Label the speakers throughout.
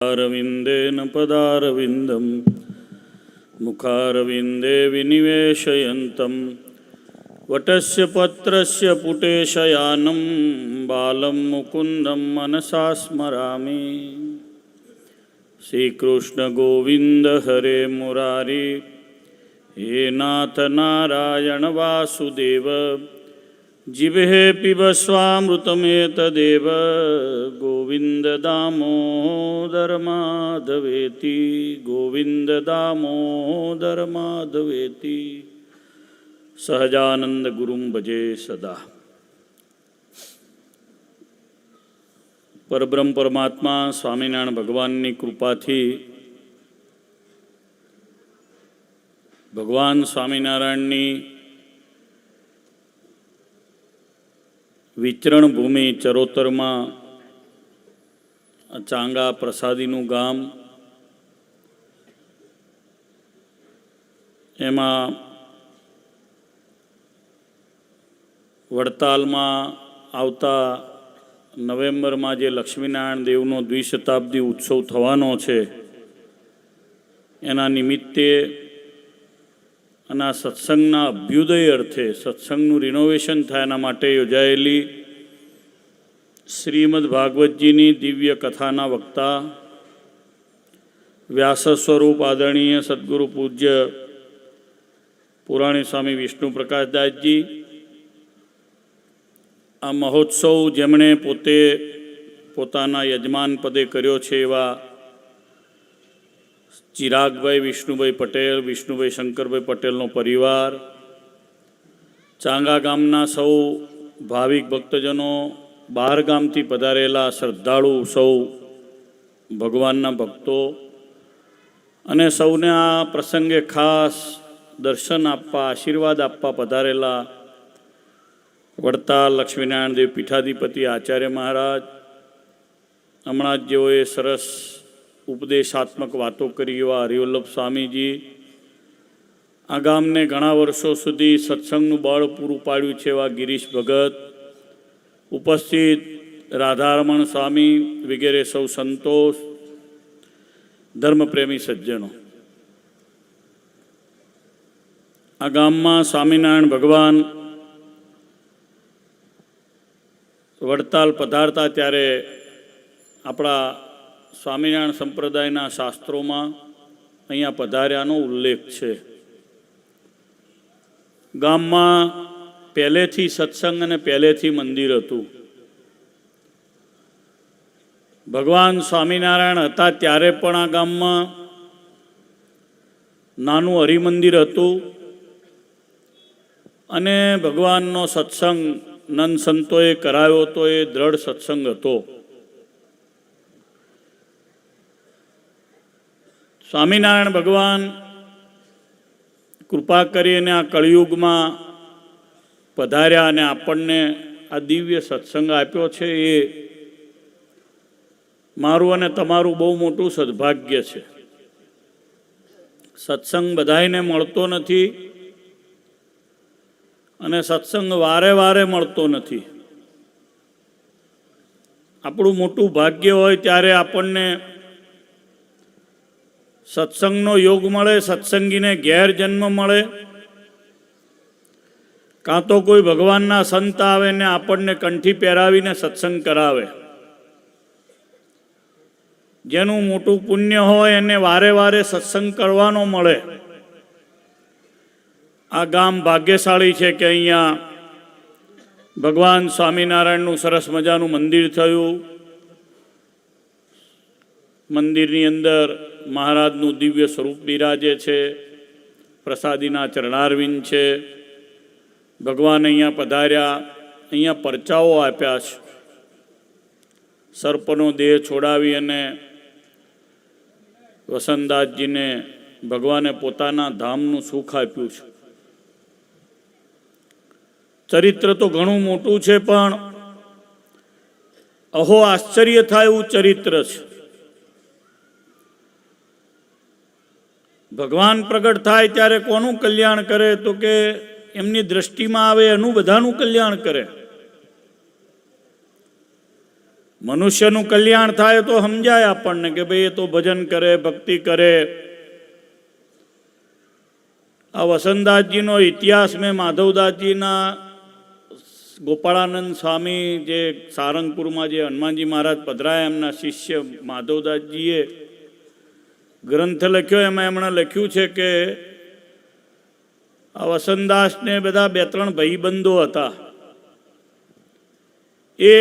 Speaker 1: अरविन्देन पदारविन्दं मुखारविन्दे विनिवेशयन्तं वटस्य पत्रस्य पुटे शयानं बालं मुकुन्दं मनसा स्मरामि। श्रीकृष्ण गोविन्द हरे मुरारी, हे नाथ नारायण वासुदेव, जिह्वे पिबस्वामृतमेतदेव। गोविन्द दामोदर माधवेति, गोविन्द दामोदर माधवेति। सहजानंद गुरुं भजे सदा। परब्रह्म परमात्मा स्वामीनारायण भगवाननी कृपाथी भगवान स्वामीनारायणनी विचरण भूमि चरोतर में चांगा प्रसादीनु गाम, एमा वड़ताल में आवता नवेम्बर में जे लक्ष्मीनारायण देवनो द्विशताब्दी उत्सव थवानो छे, एना निमित्ते अना सत्संगना अभ्युदय अर्थे सत्संगનું रिनोवेशन थाय एना माटे योजायेली श्रीमद् भागवतजीनी दिव्य कथाना वक्ता व्यास स्वरूप आदरणीय सद्गुरु पूज्य पुराणी स्वामी विष्णु प्रकाश दासजी आ महोत्सव जेमणे पोते पोताना यजमान पदे कर्यो छे एवा चिरागभाई विष्णुभाई पटेल, विष्णुभाई शंकरभाई पटेलनो परिवार, चांगा गामना सौ भाविक भक्तजनों, बहार गामथी पधारेला श्रद्धाळु सौ भगवानना भक्तों अने सौने आ प्रसंगे खास दर्शन आपवा आशीर्वाद आपवा पधारेला वड़ताल लक्ष्मीनारायण देव पीठाधिपति आचार्य महाराज, हमणां ज जेओए सरस उपदेशात्मक बातों करी एवा हरिवल्लभ स्वामीजी, आ गामने घणा वर्षों सुधी सत्संगनुं बळ पूरुं पाड्युं छे एवा गिरीश भगत, उपस्थित राधारमण स्वामी वगैरे सौ संतोष धर्मप्रेमी सज्जनों, आ गाममां स्वामीनारायण भगवान वड़ताल पधारता त्यारे आपड़ा स्वामीनारायण संप्रदायना शास्त्रों में अहींया पधार्यानो उल्लेख है। गाम में पहलेथी सत्संग अने पहलेथी मंदिर हतुं। भगवान स्वामीनारायण हता त्यारे पण आ गाम में नानुं हरिमंदिर हतुं अने भगवाननो सत्संग नंद संतोए कराव्यो तो ए दृढ़ सत्संग हतो। स्वामीनारायण भगवान कृपा करीने आ कलियुग में पधार्या अने आपणने आ दिव्य सत्संग आप्यो छे, ए मारुं अने तमारुं बहु मोटुं सद्भाग्य छे। सत्संग बधाईने मळतो नथी अने सत्संग वारे वारे मळतो नथी। आपणुं मोटुं भाग्य होय त्यारे आपणने सत्संगनो योग मळे, सत्संगीने घेर जन्म मळे, कां तो कोई भगवानना संत आवे ने आपणने कंठी पहेरावीने सत्संग करावे। जेनुं मोटुं पुण्य होय एने वारे वारे सत्संग करवानो मळे। आ गाम भाग्यशाળી छे के अहींया भगवान स्वामीनारायणनुं सरस मजानुं मंदिर थयुं। मंदिरनी अंदर महाराजनुं दिव्य स्वरूप बिराजे छे, प्रसादीना चरणारविंद छे। भगवान अहींया पधार्या, अहींया परचाओ आप्या छे। सर्पनो देह छोड़ावी अने वसंतदासजीने भगवाने पोताना धामनुं सुख आप्युं छे। चरित्र तो घणुं मोटुं छे पण अहो आश्चर्य थाय एवुं चरित्र छे। भगवान प्रगट थाय त्यारे कोनुं कल्याण करे तो के एमनी दृष्टि में आवे एनुं बधानुं कल्याण करे। મનુષ્યનું કલ્યાણ થાય તો સમજાય આપણને કે ભાઈ એ તો ભજન કરે, ભક્તિ કરે. આ વસંતદાસજીનો ઇતિહાસ મેં માધવદાસજીના ગોપાળાનંદ સ્વામી જે સારંગપુરમાં જે હનુમાનજી મહારાજ પધરાયા એમના શિષ્ય માધવદાસજીએ ગ્રંથ લખ્યો. એમાં એમણે લખ્યું છે કે આ વસંતદાસને બધા 2-3 ભાઈબંધો હતા. એ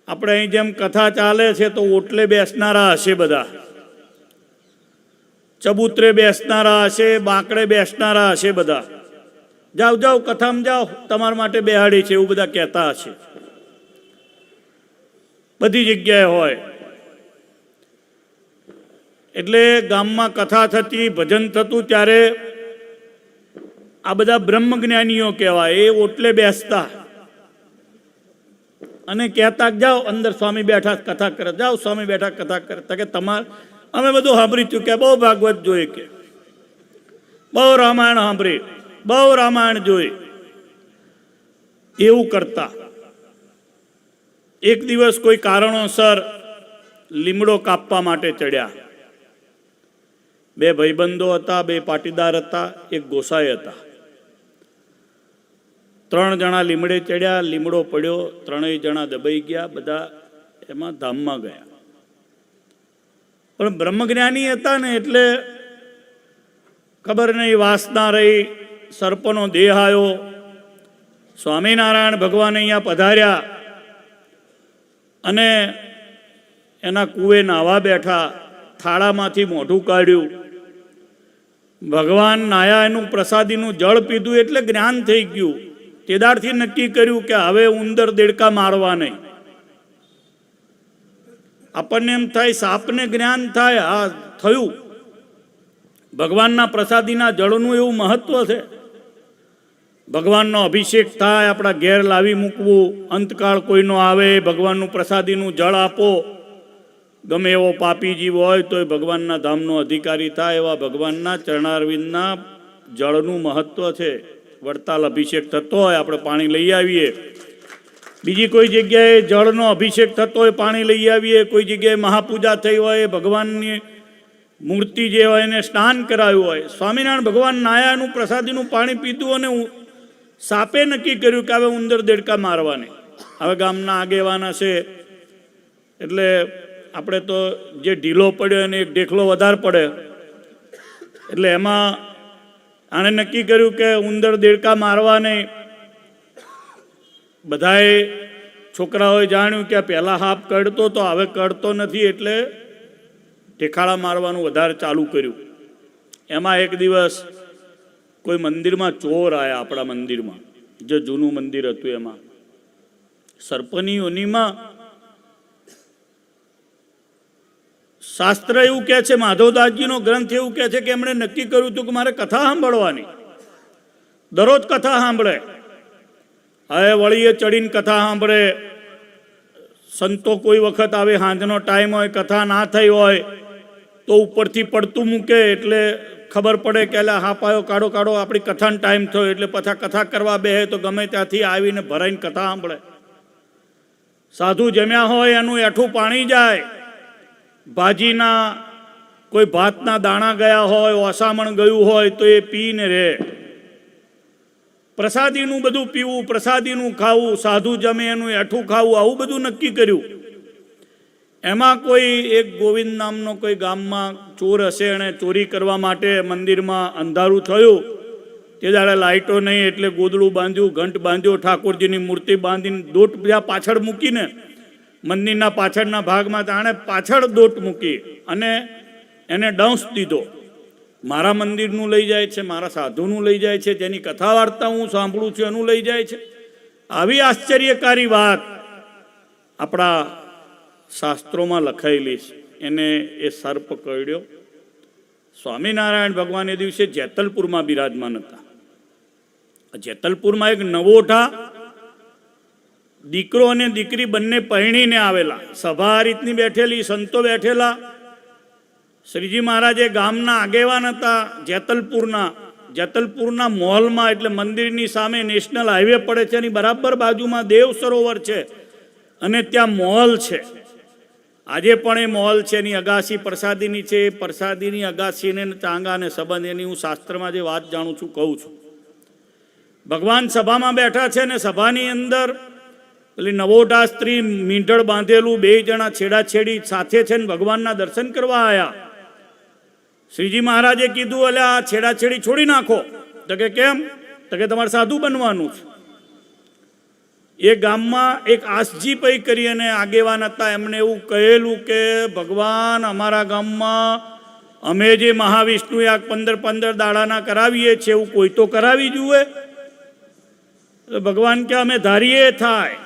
Speaker 1: આપણે અહીં જેમ કથા ચાલે છે તો ઓટલે બેસનારા હશે, બધા ચબૂતરે બેસનારા હશે, બાંકડે બેસનારા હશે. બધા જાઓ જાઓ કથામાં જાઓ, તમારા માટે બેહાડી છે એવું બધા કહેતા હશે. બધી જગ્યાએ હોય. એટલે ગામમાં કથા થતી, ભજન થતું ત્યારે આ બધા બ્રહ્મજ્ઞાનીઓ કહેવાય, એ ઓટલે બેસતા અને કહેતા જાઓ અંદર સ્વામી બેઠા કથા કરે, જાઓ સ્વામી બેઠા કથા કરે. કે તમારે અમે બધું સાંભળી ચૂક્યા, બહુ ભાગવત જોઈ, કે બહુ રામાયણ સાંભળી, બહુ રામાયણ જોઈ, એવું કરતા. એક દિવસ કોઈ કારણોસર લીમડો કાપવા માટે ચડ્યા. 2 ભાઈબંધો હતા, 2 પાટીદાર હતા, 1 ગોસાઈ હતા. 3 જણા લીમડે ચડ્યા, લીમડો પડ્યો, 3 જણા દબાઈ ગયા, બધા એમાં ધામમાં ગયા. પણ બ્રહ્મજ્ઞાની હતા ને એટલે ખબર નહીં, વાસના રહી, સર્પનો દેહ આવ્યો. સ્વામિનારાયણ ભગવાન અહીંયા પધાર્યા અને એના કૂવે નાવા બેઠા, થાળામાંથી મોઢું કાઢ્યું, ભગવાન નાયા, એનું પ્રસાદીનું જળ પીધું એટલે જ્ઞાન થઈ ગયું. તેદારથી નક્કી કર્યું કે હવે ઉંદર દેડકા મારવા નહીં. આપણને એમ થાય સાપને જ્ઞાન થાય, આ થયું. ભગવાનના પ્રસાદીના જળનું એવું મહત્વ છે. ભગવાનનો અભિષેક થાય, આપણા ઘેર લાવી મૂકવું, અંતકાળ કોઈનો આવે, ભગવાનનું પ્રસાદીનું જળ આપો. ગમે એવો પાપી જીવ હોય તો એ ભગવાનના ધામનો અધિકારી થાય. એવા ભગવાનના ચરણારવિંદના જળનું મહત્વ છે. વડતાલ અભિષેક થતો હોય, આપણે પાણી લઈ આવીએ. બીજી કોઈ જગ્યાએ જળનો અભિષેક થતો હોય, પાણી લઈ આવીએ. કોઈ જગ્યાએ મહાપૂજા થઈ હોય, ભગવાનની મૂર્તિ જે હોય એને સ્નાન કરાવ્યું હોય. સ્વામિનારાયણ ભગવાન નાયાનું પ્રસાદીનું પાણી પીધું અને સાપે નક્કી કર્યું કે હવે ઉંદર દેડકા મારવાની. હવે ગામના આગેવાન હશે એટલે આપણે તો જે ઢીલો પડ્યો એને એક ઢેખલો વધારે પડે, એટલે એમાં આણે નક્કી કર્યું કે ઉંદર દેડકા મારવા નહીં. બધાએ છોકરાઓએ જાણ્યું કે પહેલાં હાફ કરતો તો હવે કરતો નથી, એટલે ઠેખાડા મારવાનું વધારે ચાલુ કર્યું. એમાં એક દિવસ કોઈ મંદિરમાં ચોર આવ્યા, આપણા મંદિરમાં જે જૂનું મંદિર હતું એમાં. સર્પની યોનિમાં શાસ્ત્ર એવું કહે છે, માધવદાસજીનો ગ્રંથ એવું કહે છે કે એમણે નક્કી કર્યું હતું કે મારે કથા સાંભળવાની, દરરોજ કથા સાંભળે. હવે વળીએ ચડીને કથા સાંભળે. સંતો કોઈ વખત આવે, સાંજનો ટાઈમ હોય, કથા ના થઈ હોય તો ઉપરથી પડતું મૂકે એટલે ખબર પડે કે એટલે હા પાયો કાઢો કાઢો, આપણી કથાનો ટાઈમ થયો. એટલે પાછા કથા કરવા બેસે તો ગમે ત્યાંથી આવીને ભરાઈને કથા સાંભળે. સાધુ જમ્યા હોય એનું એઠું પાણી જાય, ભાજીના કોઈ ભાતના દાણા ગયા હોય, ઓસામણ ગયું હોય તો એ પીને રહે. પ્રસાદીનું બધું પીવું, પ્રસાદીનું ખાવું, સાધુ જમે એનું એઠું ખાવું, આવું બધું નક્કી કર્યું. એમાં કોઈ એક ગોવિંદ નામનો કોઈ ગામમાં ચોર હશે, એણે ચોરી કરવા માટે મંદિરમાં અંધારું થયું. તે દાડે લાઇટો નહીં એટલે ગોદડું બાંધ્યું, ઘંટ બાંધ્યો, ઠાકોરજીની મૂર્તિ બાંધીને દોટ ત્યાં પાછળ મૂકીને મંદિરના પાછળના ભાગમાં તાણે પાછળ દોટ મૂકી અને એને ડંસ દીધો. મારા મંદિરનું લઈ જાય છે, મારા સાધુનું લઈ જાય છે, જેની કથા વાર્તા હું સાંભળું છું એનું લઈ જાય છે. આવી આશ્ચર્યકારી વાત આપણા શાસ્ત્રોમાં લખાયેલી છે. એને એ સર્પ કરડ્યો. સ્વામિનારાયણ ભગવાન એ દિવસે જેતલપુરમાં બિરાજમાન હતા. જેતલપુરમાં એક નવોઠા દીકરો અને દીકરી બંને પરણીને આવેલા. સભા આ રીતની બેઠેલી, સંતો બેઠેલા. શ્રીજી મહારાજે ગામના આગેવાન હતા જેતલપુરના મોહલમાં, એટલે મંદિરની સામે નેશનલ હાઈવે પડે છે, એની બરાબર બાજુમાં દેવ સરોવર છે અને ત્યાં મહોલ છે. આજે પણ એ મહોલ છે, એની અગાસી પ્રસાદીની છે. પ્રસાદીની અગાસીને ચાંગા અને સંબંધ એની હું શાસ્ત્રમાં જે વાત જાણું છું કહું છું. ભગવાન સભામાં બેઠા છે ને સભાની અંદર પેલી નવોઢા સ્ત્રી મીંઢળ બાંધેલું બે જણા છેડાછેડી સાથે છે ને ભગવાનના દર્શન કરવા આવ્યા. શ્રીજી મહારાજે કીધું એટલે આ છેડાછેડી છોડી નાખો. તો કે કેમ? તો કે તમારે સાધુ બનવાનું છે. એ ગામમાં એક આસજી પૈ કરી અને આગેવાન હતા. એમણે એવું કહેલું કે ભગવાન અમારા ગામમાં અમે જે મહાવિષ્ણુ 15 દાડાના કરાવીએ છીએ એવું કોઈ તો કરાવી જુએ. ભગવાન કે અમે ધારીએ થાય.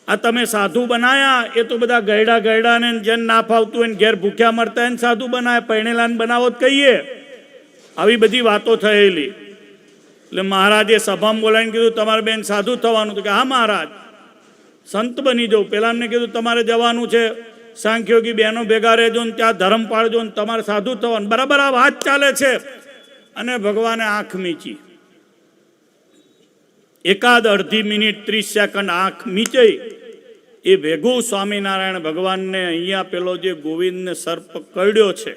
Speaker 1: આ તમે સાધુ બનાયા એ તો બધા ગયડા ને જેન ના ફાવતું હોય ઘેર ભૂખ્યા મરતા એને સાધુ બનાયા. પૈણેલાને બનાવો જ કહીએ. આવી બધી વાતો થયેલી. એટલે મહારાજે સભામાં બોલાવીને કીધું તમારે બેન સાધુ થવાનું. તો કે હા મહારાજ સંત બની જાઉં. પેલાને કીધું તમારે જવાનું છે સાંખ્યોગી બહેનો ભેગા રહેજો ને ત્યાં ધર્મ પાળજો ને તમારે સાધુ થવાનું. બરાબર આ વાત ચાલે છે અને ભગવાને આંખ મીચી. એકાદ અડધી મિનિટ 30 સેકન્ડ આંખ મીચાઈ. એ ભેગું સ્વામિનારાયણ ભગવાનને અહીંયા પેલો જે ગોવિંદને સર્પ કરડ્યો છે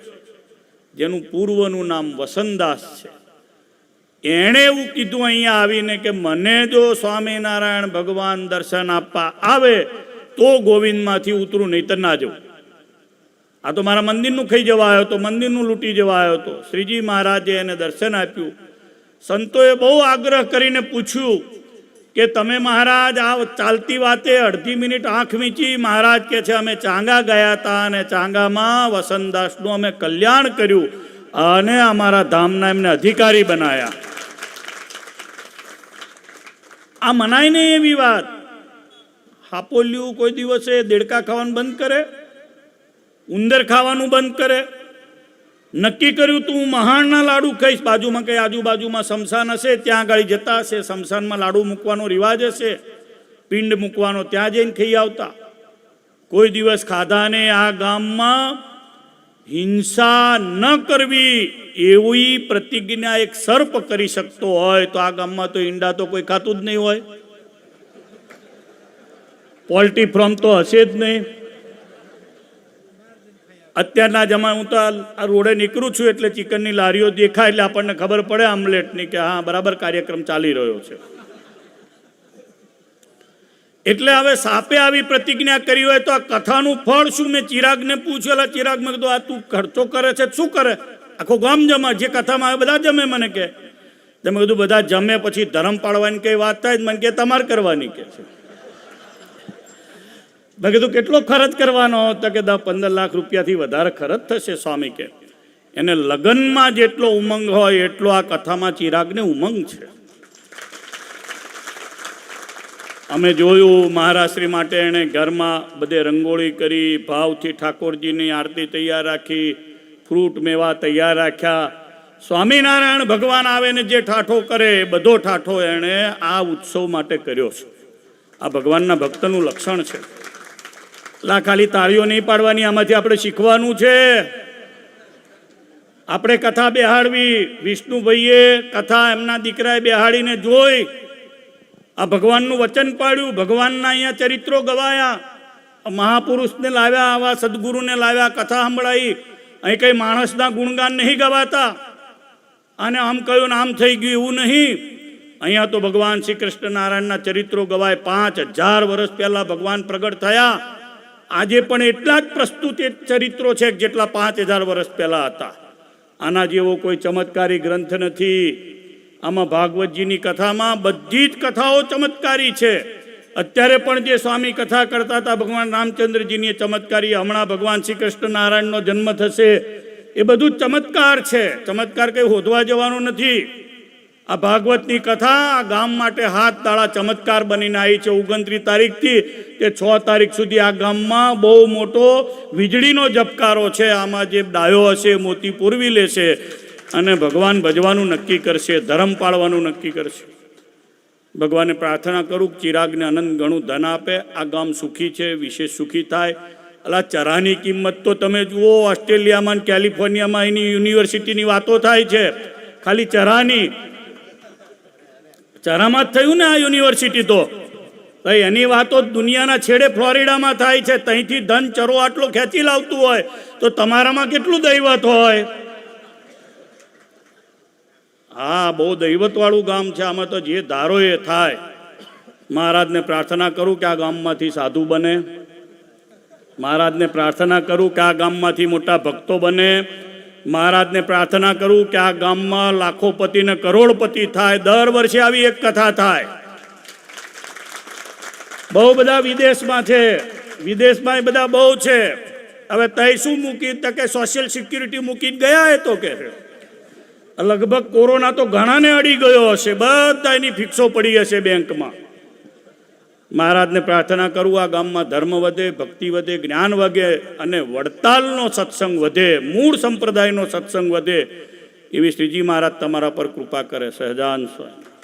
Speaker 1: જેનું પૂર્વનું નામ વસંતદાસ છે, એણે એવું કીધું અહીંયા આવીને કે મને જો સ્વામિનારાયણ ભગવાન દર્શન આપવા આવે તો ગોવિંદમાંથી ઉતરું, નહીં તો ના જવું. આ તો મારા મંદિરનું ખાઈ જવા આવ્યો હતો, મંદિરનું લૂંટી જવા આવ્યો હતો. શ્રીજી મહારાજે એને દર્શન આપ્યું. સંતોએ બહુ આગ્રહ કરીને પૂછ્યું કે તમે મહારાજ આ ચાલતી વાતે અડધી મિનિટ આંખ મીચી. મહારાજ કે છે અમે ચાંગા ગયા હતા અને ચાંગામાં વસંતદાસનું અમે કલ્યાણ કર્યું અને અમારા ધામના એમને અધિકારી બનાયા. આ મનાય નહીં એવી વાત. હાપોલિયું કોઈ દિવસે દેડકા ખાવાનું બંધ કરે, ઉંદર ખાવાનું બંધ કરે. નક્કી કર્યું તું હું મહાણના લાડુ ખાઈશ. બાજુમાં કઈ આજુબાજુમાં શમશાન હશે ત્યાં આગળ જતા હશે. શમશાનમાં લાડુ મૂકવાનો રિવાજ હશે, પિંડ મૂકવાનો, ત્યાં જઈને ખાઈ આવતા. કોઈ દિવસ ખાધા ને આ ગામમાં હિંસા ન કરવી એવી પ્રતિજ્ઞા એક સર્પ કરી શકતો હોય તો આ ગામમાં તો ઈંડા તો કોઈ ખાતું જ નહીં હોય. પોલ્ટ્રી ફાર્મ તો હશે જ નહીં. અત્યારના જમાના હું તો આ રોડે નીકળું છું એટલે ચિકનની લારીઓ દેખાય એટલે આપણને ખબર પડે આમલેટની કે હા બરાબર કાર્યક્રમ ચાલી રહ્યો છે. એટલે હવે સાપે આવી પ્રતિજ્ઞા કરી હોય તો આ કથાનું ફળ શું? મેં ચિરાગને પૂછેલા. ચિરાગ મેં કીધું આ તું ખર્ચો કરે છે શું કરે? આખો ગામ જમા, જે કથામાં આવે બધા જમે. મને કે તમે કીધું બધા જમે પછી ધર્મ પાળવાની કઈ વાત થાય? મને કે તમારે કરવાની કે છે. મેં કીધું કેટલો ખર્ચ કરવાનો? તો કે 10-15 લાખ રૂપિયાથી વધારે ખર્ચ થશે. સ્વામી કે એને લગ્નમાં જેટલો ઉમંગ હોય એટલો આ કથામાં ચિરાગને ઉમંગ છે. અમે જોયું મહારાજશ્રી માટે એણે ઘરમાં બધે રંગોળી કરી, ભાવથી ઠાકોરજીની આરતી તૈયાર રાખી, ફ્રૂટ મેવા તૈયાર રાખ્યા. સ્વામિનારાયણ ભગવાન આવે ને જે ઠાઠો કરે એ બધો ઠાઠો એણે આ ઉત્સવ માટે કર્યો છે. આ ભગવાનના ભક્તનું લક્ષણ છે. ખાલી તાળીઓ નહીં પાડવાની, આમાંથી આપણે શીખવાનું છે. આપણે કથા બેહાડવી. વિષ્ણુભાઈએ કથા એમના દીકરાએ બેહાડીને જોઈ આ ભગવાનનું વચન પાડ્યું. ભગવાનના અહીંયા ચરિત્રો ગવાયા. મહાપુરુષને લાવ્યા, આવા સદગુરુને લાવ્યા, કથા સંભળાઈ. અહીં કઈ માણસના ગુણગાન નહીં ગવાતા અને આમ કહ્યું ને આમ થઈ ગયું એવું નહીં. અહીંયા તો ભગવાન શ્રી કૃષ્ણ નારાયણના ચરિત્રો ગવાય. 5000 વર્ષ પહેલા ભગવાન પ્રગટ થયા. આજે પણ એટલા જ પ્રસ્તુત ચરિત્રો છે જેટલા 5000 વર્ષ પહેલા હતા. આના જેવો કોઈ ચમત્કારી ગ્રંથ નથી. આમાં ભાગવતજીની કથામાં બધી જ કથાઓ ચમત્કારી છે. અત્યારે પણ જે સ્વામી કથા કરતા હતા ભગવાન રામચંદ્રજીની ચમત્કારી, હમણાં ભગવાન શ્રી કૃષ્ણ નારાયણનો જન્મ થશે, એ બધું ચમત્કાર છે. ચમત્કાર કંઈ શોધવા જવાનો નથી. આ ભાગવતની કથા આ ગામ માટે 7 દાડા ચમત્કાર બનીને આવી છે. 29 તારીખથી તે 6 તારીખ સુધી આ ગામમાં બહુ મોટો વીજળીનો ઝબકારો છે. આમાં જે ડાયો હશે મોતી પૂરવી લેશે અને ભગવાન ભજવાનું નક્કી કરશે, ધર્મ પાળવાનું નક્કી કરશે. ભગવાનને પ્રાર્થના કરું ચિરાગને અનંત ઘણું ધન આપે. આ ગામ સુખી છે, વિશેષ સુખી થાય. અલા ચરાની કિંમત તો તમે જુઓ. ઓસ્ટ્રેલિયામાં કેલિફોર્નિયામાં એની યુનિવર્સિટીની વાતો થાય છે. ખાલી ચરાની ચરામાં જ થયું ને આ યુનિવર્સિટી. તો તો એની વાતો દુનિયાના છેડે ફ્લોરિડામાં થાય છે. ત્યાંથી ધન ચરો આટલો ખેંચી લાવતું હોય તો તમારામાં કેટલું દૈવત હોય. હા, બહુ દૈવતવાળું ગામ છે. આમાં તો જે ધારો એ થાય. મહારાજને પ્રાર્થના કરું કે આ ગામમાંથી સાધુ બને. મહારાજને પ્રાર્થના કરું કે આ ગામમાંથી મોટા ભક્તો બને. મહારાજને પ્રાર્થના કરું કે આ ગામમાં લાખોપતિ ને કરોડપતિ થાય. દર વર્ષે આવી એક કથા થાય. બહુ બધા વિદેશમાં છે, વિદેશમાં એ બધા બહુ છે. હવે તય શું મૂકી કે સોશિયલ સિક્યુરિટી મૂકી ગયા એ તો કે લગભગ કોરોના તો ઘણાને અડી ગયો હશે. બધા એની ફિક્સો પડી હશે બેંકમાં. મહારાજને પ્રાર્થના કરું આ ગામમાં ધર્મ વધે, ભક્તિ વધે, જ્ઞાન વધે અને વડતાલનો સત્સંગ વધે, મૂળ સંપ્રદાયનો સત્સંગ વધે એવી શ્રીજી મહારાજ તમારા પર કૃપા કરે. સહજાન સ્વામી.